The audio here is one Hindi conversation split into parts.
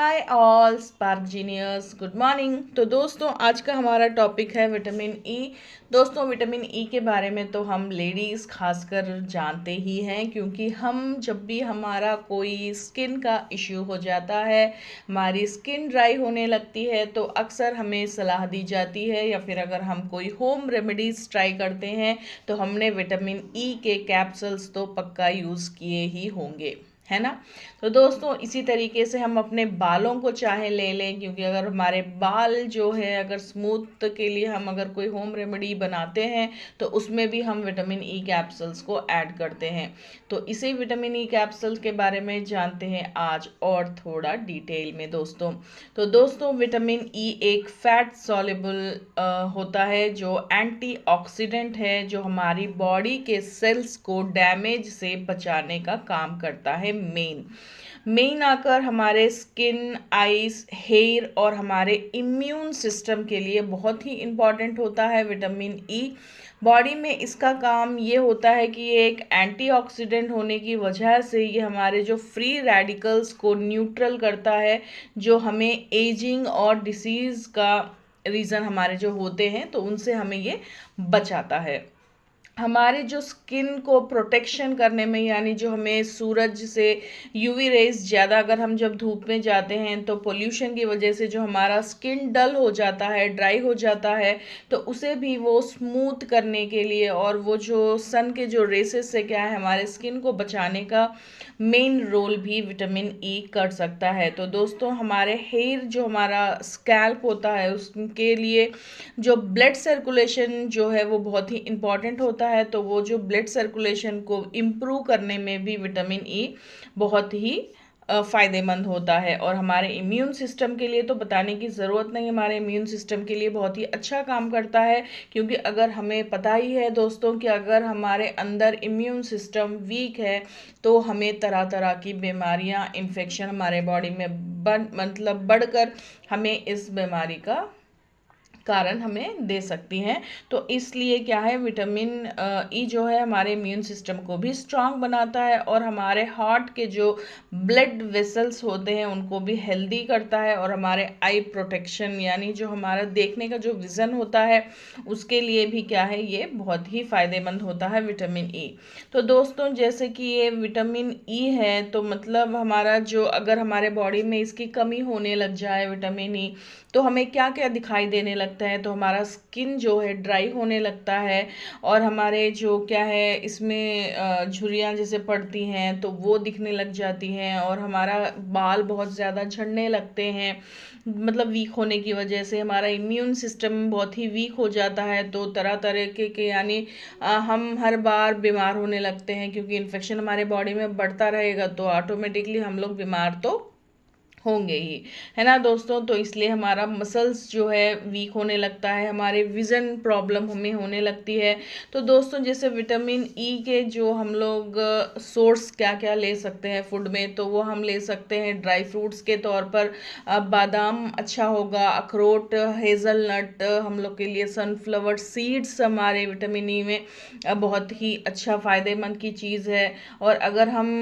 Hi all spark genius, good morning. तो दोस्तों, आज का हमारा टॉपिक है विटामिन ई। दोस्तों, विटामिन ई के बारे में तो हम लेडीज़ खासकर जानते ही हैं, क्योंकि हम जब भी हमारा कोई स्किन का इश्यू हो जाता है, हमारी स्किन ड्राई होने लगती है, तो अक्सर हमें सलाह दी जाती है, या फिर अगर हम कोई होम रेमेडीज़ ट्राई करते हैं तो हमने विटामिन ई के कैप्सूल्स तो पक्का यूज़ किए ही होंगे, है ना। तो दोस्तों, इसी तरीके से हम अपने बालों को चाहे ले लें, क्योंकि अगर हमारे बाल जो है अगर स्मूथ के लिए हम अगर कोई होम रेमेडी बनाते हैं तो उसमें भी हम विटामिन ई कैप्सूल्स को ऐड करते हैं। तो इसी विटामिन ई कैप्सूल के बारे में जानते हैं आज और थोड़ा डिटेल में दोस्तों। तो दोस्तों, विटामिन ई एक फैट सॉल्युबल होता है, जो एंटीऑक्सीडेंट है, जो हमारी बॉडी के सेल्स को डैमेज से बचाने का काम करता है। मेन आकर हमारे स्किन, आईज, हेयर और हमारे इम्यून सिस्टम के लिए बहुत ही इम्पॉर्टेंट होता है विटामिन ई। बॉडी में इसका काम ये होता है कि ये एक एंटीऑक्सीडेंट होने की वजह से ये हमारे जो फ्री रेडिकल्स को न्यूट्रल करता है, जो हमें एजिंग और डिसीज़ का रीज़न हमारे जो होते हैं तो उनसे हमें ये बचाता है। हमारे जो स्किन को प्रोटेक्शन करने में, यानी जो हमें सूरज से यूवी रेज ज़्यादा अगर हम जब धूप में जाते हैं तो पोल्यूशन की वजह से जो हमारा स्किन डल हो जाता है, ड्राई हो जाता है, तो उसे भी वो स्मूथ करने के लिए और वो जो सन के जो रेसेस से क्या है हमारे स्किन को बचाने का मेन रोल भी विटामिन ई कर सकता है। तो दोस्तों, हमारे हेयर जो हमारा स्कैल्प होता है उसके लिए जो ब्लड सर्कुलेशन जो है वो बहुत ही इम्पॉर्टेंट होता है। तो वो जो ब्लड सर्कुलेशन को इम्प्रूव करने में भी विटामिन ई बहुत ही फ़ायदेमंद होता है। और हमारे इम्यून सिस्टम के लिए तो बताने की ज़रूरत नहीं, हमारे इम्यून सिस्टम के लिए बहुत ही अच्छा काम करता है। क्योंकि अगर हमें पता ही है दोस्तों कि अगर हमारे अंदर इम्यून सिस्टम वीक है तो हमें तरह तरह की बीमारियां, इन्फेक्शन हमारे बॉडी में बढ़कर हमें इस बीमारी का कारण हमें दे सकती हैं। तो इसलिए क्या है, विटामिन ई जो है हमारे इम्यून सिस्टम को भी स्ट्रांग बनाता है और हमारे हार्ट के जो ब्लड वेसल्स होते हैं उनको भी हेल्दी करता है, और हमारे आई प्रोटेक्शन यानी जो हमारा देखने का जो विज़न होता है उसके लिए भी क्या है, ये बहुत ही फ़ायदेमंद होता है विटामिन ई। तो दोस्तों, जैसे कि ये विटामिन ई है तो मतलब हमारा जो अगर हमारे बॉडी में इसकी कमी होने लग जाए विटामिन ई, तो हमें क्या क्या दिखाई देने लगता है। तो हमारा स्किन जो है ड्राई होने लगता है, और हमारे जो क्या है इसमें झुर्रियाँ जैसे पड़ती हैं तो वो दिखने लग जाती हैं, और हमारा बाल बहुत ज़्यादा झड़ने लगते हैं। मतलब वीक होने की वजह से हमारा इम्यून सिस्टम बहुत ही वीक हो जाता है, तो तरह तरह के यानी हम हर बार बीमार होने लगते हैं, क्योंकि इन्फेक्शन हमारे बॉडी में बढ़ता रहेगा तो ऑटोमेटिकली हम लोग बीमार तो होंगे ही, है ना दोस्तों। तो इसलिए हमारा मसल्स जो है वीक होने लगता है, हमारे विज़न प्रॉब्लम हमें होने लगती है। तो दोस्तों, जैसे विटामिन ई के जो हम लोग सोर्स क्या क्या ले सकते हैं फूड में, तो वो हम ले सकते हैं ड्राई फ्रूट्स के तौर पर। बादाम अच्छा होगा, अखरोट, हेज़लनट हम लोग के लिए, सनफ्लावर सीड्स हमारे विटामिन ई में बहुत ही अच्छा फ़ायदेमंद की चीज़ है। और अगर हम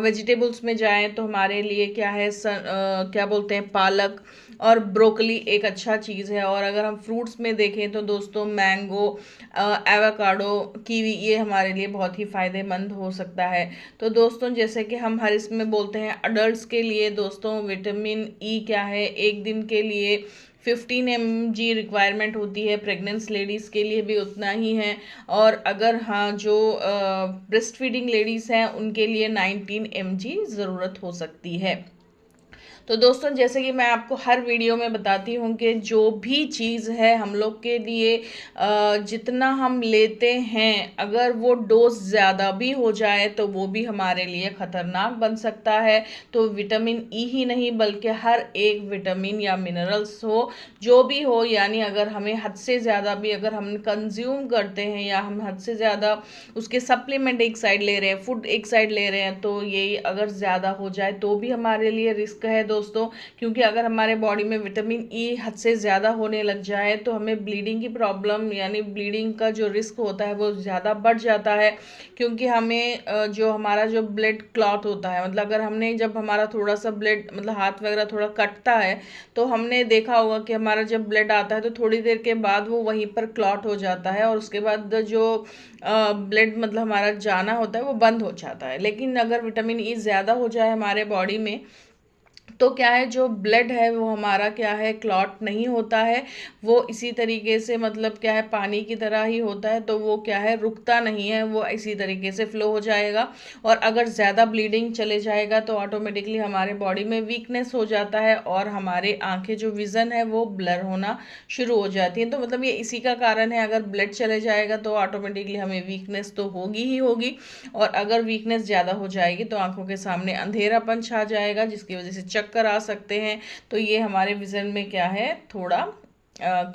वेजिटेबल्स में जाएं तो हमारे लिए क्या है, क्या बोलते हैं, पालक और ब्रोकली एक अच्छा चीज़ है। और अगर हम फ्रूट्स में देखें तो दोस्तों, मैंगो, एवोकाडो, कीवी, ये हमारे लिए बहुत ही फ़ायदेमंद हो सकता है। तो दोस्तों, जैसे कि हम हर इसमें बोलते हैं अडल्ट्स के लिए दोस्तों विटामिन ई क्या है, एक दिन के लिए 15 mg रिक्वायरमेंट होती है, प्रेग्नेंट्स लेडीज़ के लिए भी उतना ही है। और अगर हाँ जो ब्रेस्ट फीडिंग लेडीज़ हैं उनके लिए 19 mg ज़रूरत हो सकती है। तो दोस्तों, जैसे कि मैं आपको हर वीडियो में बताती हूँ कि जो भी चीज़ है हम लोग के लिए जितना हम लेते हैं, अगर वो डोज ज़्यादा भी हो जाए तो वो भी हमारे लिए ख़तरनाक बन सकता है। तो विटामिन ई ही नहीं बल्कि हर एक विटामिन या मिनरल्स हो, जो भी हो, यानी अगर हमें हद से ज़्यादा भी अगर हम कंज्यूम करते हैं या हम हद से ज़्यादा उसके सप्लीमेंट एक साइड ले रहे हैं, फूड एक साइड ले रहे हैं, तो ये अगर ज़्यादा हो जाए तो भी हमारे लिए रिस्क है दोस्तों, क्योंकि अगर हमारे बॉडी में विटामिन ई हद से ज़्यादा होने लग जाए तो हमें ब्लीडिंग की प्रॉब्लम यानी ब्लीडिंग का जो रिस्क होता है वो ज़्यादा बढ़ जाता है। क्योंकि हमें जो हमारा जो ब्लड क्लॉट होता है, मतलब अगर हमने जब हमारा थोड़ा सा ब्लड मतलब हाथ वगैरह थोड़ा कटता है तो हमने देखा होगा कि हमारा जब ब्लड आता है तो थोड़ी देर के बाद वो वहीं पर क्लॉट हो जाता है और उसके बाद जो ब्लड मतलब हमारा जाना होता है वो बंद हो जाता है। लेकिन अगर विटामिन ई ज़्यादा हो जाए हमारे बॉडी में तो क्या है, जो ब्लड है वो हमारा क्या है क्लॉट नहीं होता है, वो इसी तरीके से मतलब क्या है पानी की तरह ही होता है, तो वो क्या है रुकता नहीं है, वो इसी तरीके से फ्लो हो जाएगा। और अगर ज़्यादा ब्लीडिंग चले जाएगा तो ऑटोमेटिकली हमारे बॉडी में वीकनेस हो जाता है और हमारे आंखें जो विज़न है वो ब्लर होना शुरू हो जाती है। तो मतलब ये इसी का कारण है, अगर ब्लड चले जाएगा तो ऑटोमेटिकली हमें वीकनेस तो होगी ही होगी, और अगर वीकनेस ज़्यादा हो जाएगी तो आंखों के सामने अंधेरापन छा जाएगा जिसकी वजह से चक्कर आ सकते हैं। तो ये हमारे विज़न में क्या है थोड़ा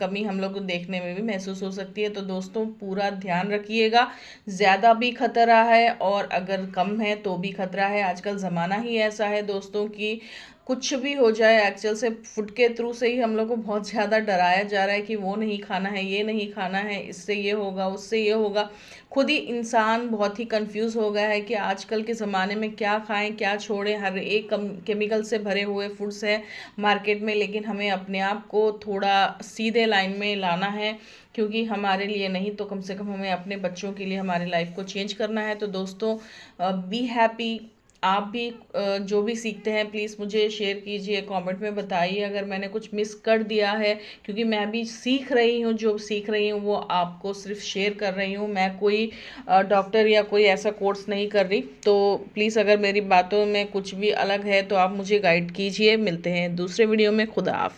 कमी हम लोग को देखने में भी महसूस हो सकती है। तो दोस्तों पूरा ध्यान रखिएगा, ज़्यादा भी खतरा है और अगर कम है तो भी खतरा है। आजकल ज़माना ही ऐसा है दोस्तों कि कुछ भी हो जाए, एक्चुअल से फूड के थ्रू से ही हम लोग को बहुत ज़्यादा डराया जा रहा है कि वो नहीं खाना है, ये नहीं खाना है, इससे ये होगा, उससे ये होगा। खुद ही इंसान बहुत ही कंफ्यूज हो गया है कि आजकल के ज़माने में क्या खाएं क्या छोड़ें। हर एक केमिकल से भरे हुए फूड्स हैं मार्केट में, लेकिन हमें अपने आप को थोड़ा सीधे लाइन में लाना है, क्योंकि हमारे लिए नहीं तो कम से कम हमें अपने बच्चों के लिए हमारी लाइफ को चेंज करना है। तो दोस्तों बी हैप्पी। आप भी जो भी सीखते हैं प्लीज़ मुझे शेयर कीजिए, कमेंट में बताइए अगर मैंने कुछ मिस कर दिया है, क्योंकि मैं भी सीख रही हूँ, जो सीख रही हूँ वो आपको सिर्फ शेयर कर रही हूँ। मैं कोई डॉक्टर या कोई ऐसा कोर्स नहीं कर रही। तो प्लीज़ अगर मेरी बातों में कुछ भी अलग है तो आप मुझे गाइड कीजिए। मिलते हैं दूसरे वीडियो में। खुदा हाफिज़।